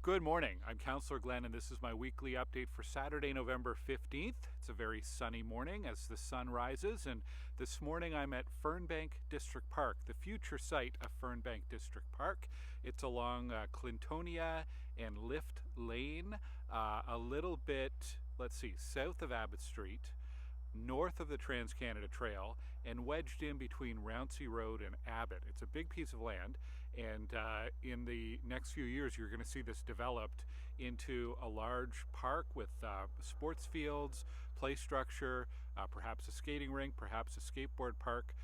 Good morning. I'm Councillor Glen, and this is my weekly update for Saturday, November 15th. It's a very sunny morning as the sun rises, and this morning I'm at Fernbank District Park, the future site of Fernbank District Park. It's along Clintonia and Lift Lane, a little bit, south of Abbott Street, north of the Trans-Canada Trail, and wedged in between Rouncy Road and Abbott. It's a big piece of land, and in the next few years you're going to see this developed into a large park with sports fields, play structure, perhaps a skating rink, perhaps a skateboard park.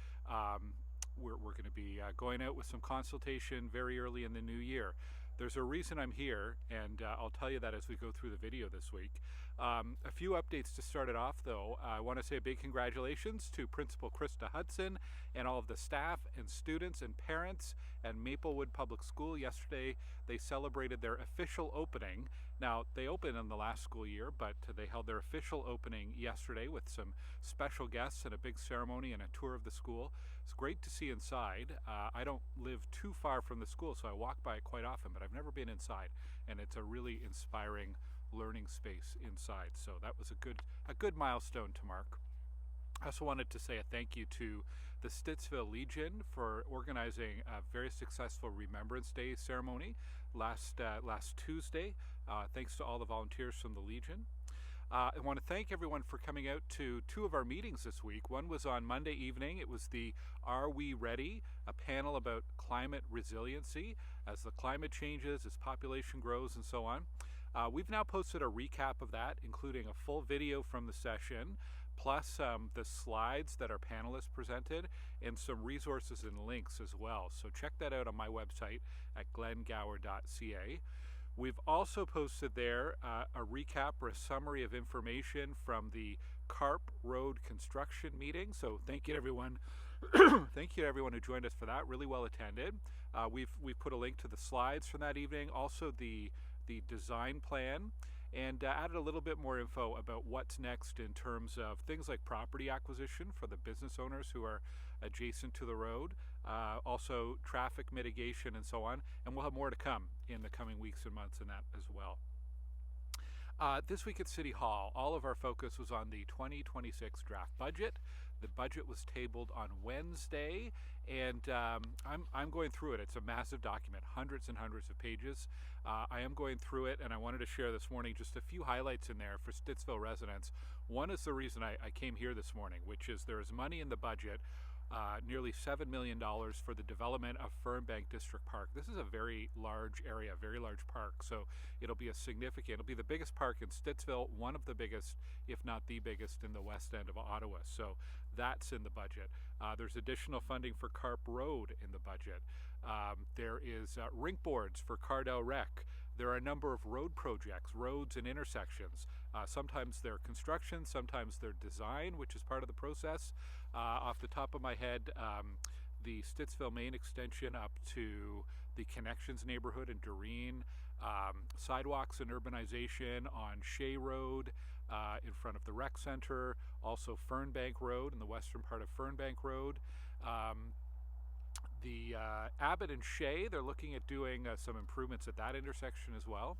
We're going to be going out with some consultation very early in the new year. There's a reason I'm here, and I'll tell you that as we go through the video this week. A few updates to start it off, though. I want to say a big congratulations to Principal Krista Hudson and all of the staff and students and parents at Maplewood Public School. Yesterday, they celebrated their official opening. Now, they opened in the last school year, but they held their official opening yesterday with some special guests and a big ceremony and a tour of the school. It's great to see inside. I don't live too far from the school, so I walk by it quite often, but I've never been inside, and it's a really inspiring learning space inside. So that was a good milestone to mark. I also wanted to say a thank you to the Stittsville Legion for organizing a very successful Remembrance Day ceremony last Tuesday. Thanks to all the volunteers from the Legion. I want to thank everyone for coming out to two of our meetings this week. One was on Monday evening. It was the Are We Ready? A panel about climate resiliency as the climate changes, as population grows, and so on. We've now posted a recap of that, including a full video from the session, plus the slides that our panelists presented, and some resources and links as well. So check that out on my website at glengower.ca. We've also posted there a recap or a summary of information from the Carp Road construction meeting. So thank you to everyone. Thank you to everyone who joined us for that. Really well attended. We've put a link to the slides from that evening, also the design plan, and added a little bit more info about what's next in terms of things like property acquisition for the business owners who are adjacent to the road, also traffic mitigation and so on, and we'll have more to come in the coming weeks and months in that as well. This week at City Hall, all of our focus was on the 2026 draft budget. The budget was tabled on Wednesday, and I'm going through it. It's a massive document, hundreds and hundreds of pages. I am going through it, and I wanted to share this morning just a few highlights in there for Stittsville residents. One is the reason I came here this morning, which is there is money in the budget, nearly $7 million for the development of Fernbank District Park. This is a very large area, very large park, so it'll be the biggest park in Stittsville, one of the biggest, if not the biggest, in the west end of Ottawa. So that's in the budget. There's additional funding for Carp Road in the budget. There is rink boards for CARDELREC. There are a number of road projects, roads and intersections. Sometimes they're construction, sometimes they're design, which is part of the process. Off the top of my head, the Stittsville main extension up to the Connections neighborhood in Doreen, sidewalks and urbanization on Shea Road in front of the rec center, also Fernbank Road in the western part of Fernbank Road. The Abbott and Shea, they're looking at doing some improvements at that intersection as well.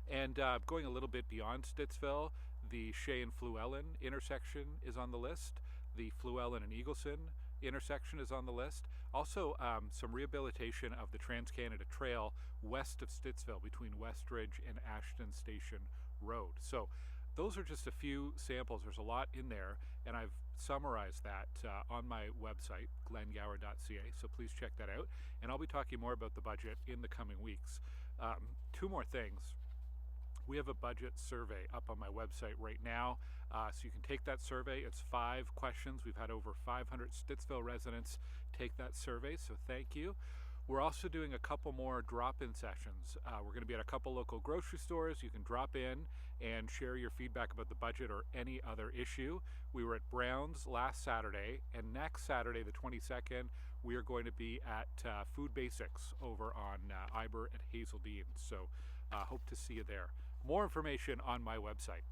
And going a little bit beyond Stittsville, the Shea and Fluellen intersection is on the list. The Fluellen and Eagleson intersection is on the list. Also, some rehabilitation of the Trans-Canada Trail west of Stittsville between Westridge and Ashton Station Road. So those are just a few samples. There's a lot in there, and I've summarized that on my website, glengower.ca, so please check that out. And I'll be talking more about the budget in the coming weeks. Two more things. We have a budget survey up on my website right now, so you can take that survey. It's 5 questions. We've had over 500 Stittsville residents take that survey, so thank you. We're also doing a couple more drop-in sessions. We're going to be at a couple local grocery stores. You can drop in and share your feedback about the budget or any other issue. We were at Brown's last Saturday, and next Saturday, the 22nd, we are going to be at Food Basics over on Iber at Hazeldean. So hope to see you there. More information on my website.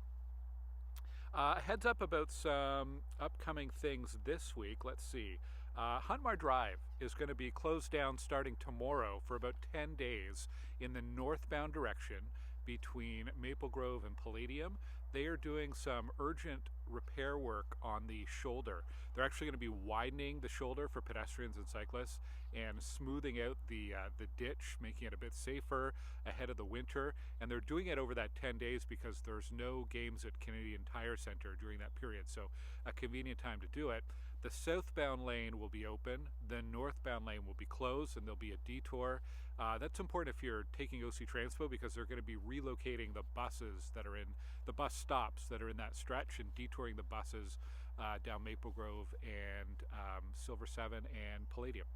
Heads up about some upcoming things this week. Let's see. Huntmar Drive is going to be closed down starting tomorrow for about 10 days in the northbound direction between Maple Grove and Palladium. They are doing some urgent repair work on the shoulder. They're actually going to be widening the shoulder for pedestrians and cyclists and smoothing out the ditch, making it a bit safer ahead of the winter. And they're doing it over that 10 days because there's no games at Canadian Tire Centre during that period. So a convenient time to do it. The southbound lane will be open, the northbound lane will be closed, and there'll be a detour. That's important if you're taking OC Transpo because they're going to be relocating the buses that are in the bus stops that are in that stretch and detouring the buses down Maple Grove and Silver 7 and Palladium.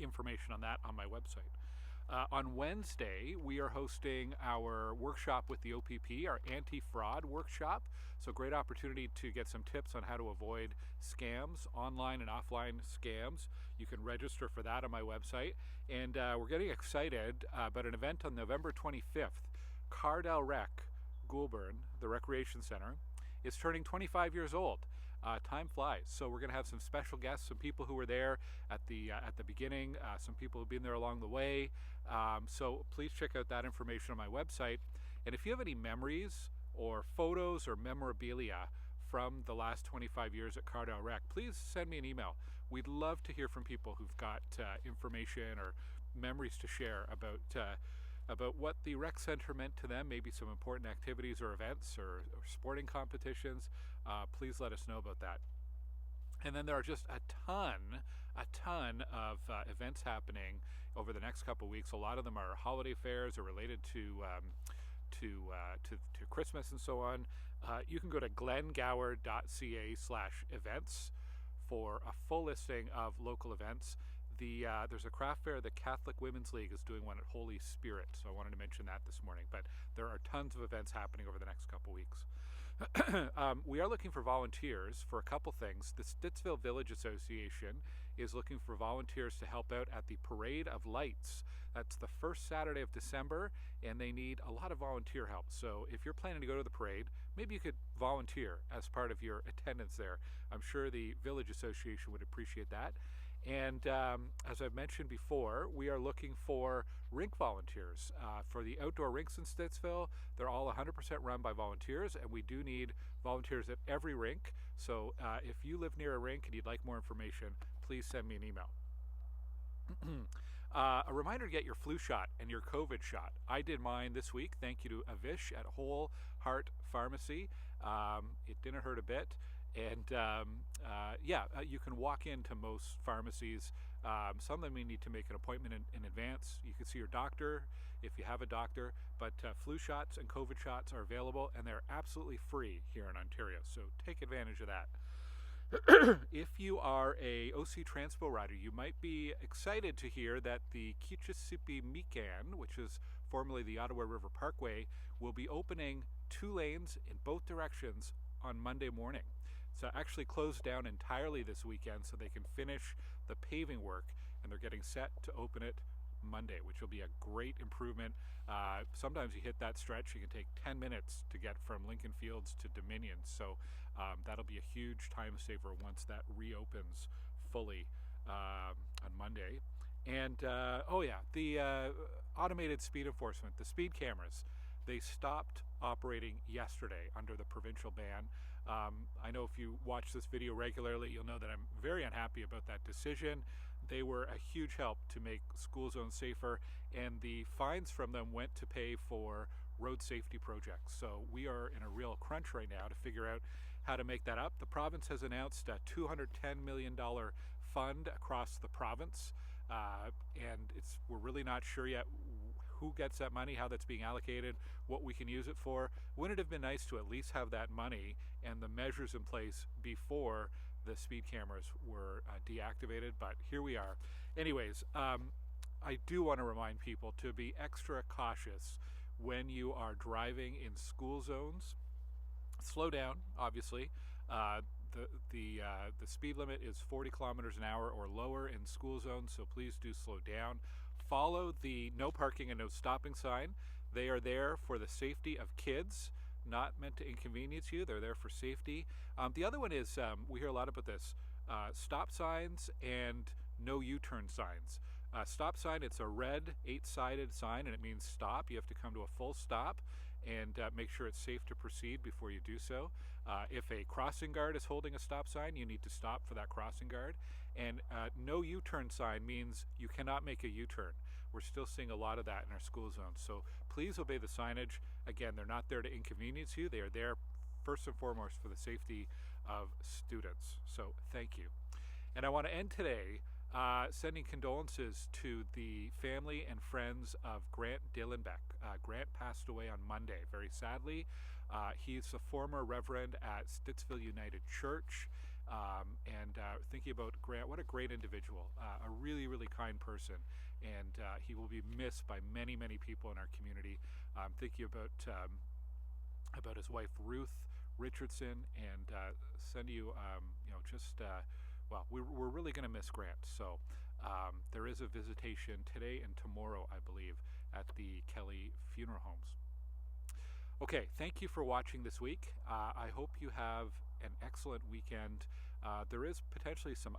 Information on that on my website. On Wednesday, we are hosting our workshop with the OPP, our anti-fraud workshop. So great opportunity to get some tips on how to avoid scams, online and offline scams. You can register for that on my website. And we're getting excited about an event on November 25th. CARDELREC-Goulbourn, the Recreation Center, is turning 25 years old. Time flies. So we're going to have some special guests, some people who were there at the beginning, some people who've been there along the way. So please check out that information on my website. And if you have any memories or photos or memorabilia from the last 25 years at CARDELREC, please send me an email. We'd love to hear from people who've got information or memories to share about what the rec center meant to them, maybe some important activities or events or sporting competitions. Please let us know about that. And then there are just a ton of events happening over the next couple of weeks. A lot of them are holiday fairs or related to Christmas and so on. You can go to glengower.ca/events for a full listing of local events. There's a craft fair. The Catholic Women's League is doing one at Holy Spirit, so I wanted to mention that this morning. But there are tons of events happening over the next couple weeks. We are looking for volunteers for a couple things. The Stittsville Village Association is looking for volunteers to help out at the Parade of Lights. That's the first Saturday of December, and they need a lot of volunteer help. So if you're planning to go to the parade, maybe you could volunteer as part of your attendance there. I'm sure the Village Association would appreciate that. And as I've mentioned before, we are looking for rink volunteers for the outdoor rinks in Stittsville. They're all 100% run by volunteers, and we do need volunteers at every rink. So if you live near a rink and you'd like more information, please send me an email. A reminder to get your flu shot and your COVID shot. I did mine this week. Thank you to Avish at Whole Heart Pharmacy. It didn't hurt a bit. And you can walk into most pharmacies. Some of them you need to make an appointment in advance. You can see your doctor if you have a doctor, but flu shots and COVID shots are available, and they're absolutely free here in Ontario, so take advantage of that. If you are a OC Transpo rider, you might be excited to hear that the Kichi Zībī Mīkan, which is formerly the Ottawa River Parkway, will be opening 2 lanes in both directions on Monday morning. So actually closed down entirely this weekend so they can finish the paving work, and they're getting set to open it Monday, which will be a great improvement. Sometimes you hit that stretch, you can take 10 minutes to get from Lincoln Fields to Dominion, so that'll be a huge time saver once that reopens fully on Monday. And the automated speed enforcement, the speed cameras, they stopped operating yesterday under the provincial ban. I know if you watch this video regularly, you'll know that I'm very unhappy about that decision. They were a huge help to make school zones safer, and the fines from them went to pay for road safety projects. So we are in a real crunch right now to figure out how to make that up. The province has announced a $210 million fund across the province, and we're really not sure yet who gets that money, how that's being allocated, what we can use it for. Wouldn't it have been nice to at least have that money and the measures in place before the speed cameras were deactivated? But here we are. Anyways, I do want to remind people to be extra cautious when you are driving in school zones. Slow down, obviously. The speed limit is 40 kilometers an hour or lower in school zones, so please do slow down. Follow the no parking and no stopping sign. They are there for the safety of kids, not meant to inconvenience you. They're there for safety. The other one is, we hear a lot about this, stop signs and no U-turn signs. Stop sign, it's a red 8-sided sign and it means stop. You have to come to a full stop and make sure it's safe to proceed before you do so. If a crossing guard is holding a stop sign, you need to stop for that crossing guard. And no U-turn sign means you cannot make a U-turn. We're still seeing a lot of that in our school zones. So please obey the signage. Again, they're not there to inconvenience you. They are there first and foremost for the safety of students. So thank you. And I want to end today sending condolences to the family and friends of Grant Dillenbeck. Grant passed away on Monday, very sadly. He's a former reverend at Stittsville United Church. Thinking about Grant, what a great individual, a really, really kind person. And he will be missed by many, many people in our community. Thinking about his wife, Ruth Richardson, and send you, well, we're really going to miss Grant. So there is a visitation today and tomorrow, I believe, at the Kelly Funeral Homes. Okay, thank you for watching this week. I hope you have an excellent weekend. There is potentially some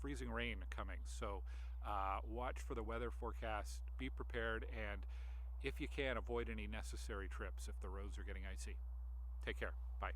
freezing rain coming, so watch for the weather forecast, be prepared, and if you can, avoid any necessary trips if the roads are getting icy. Take care. Bye.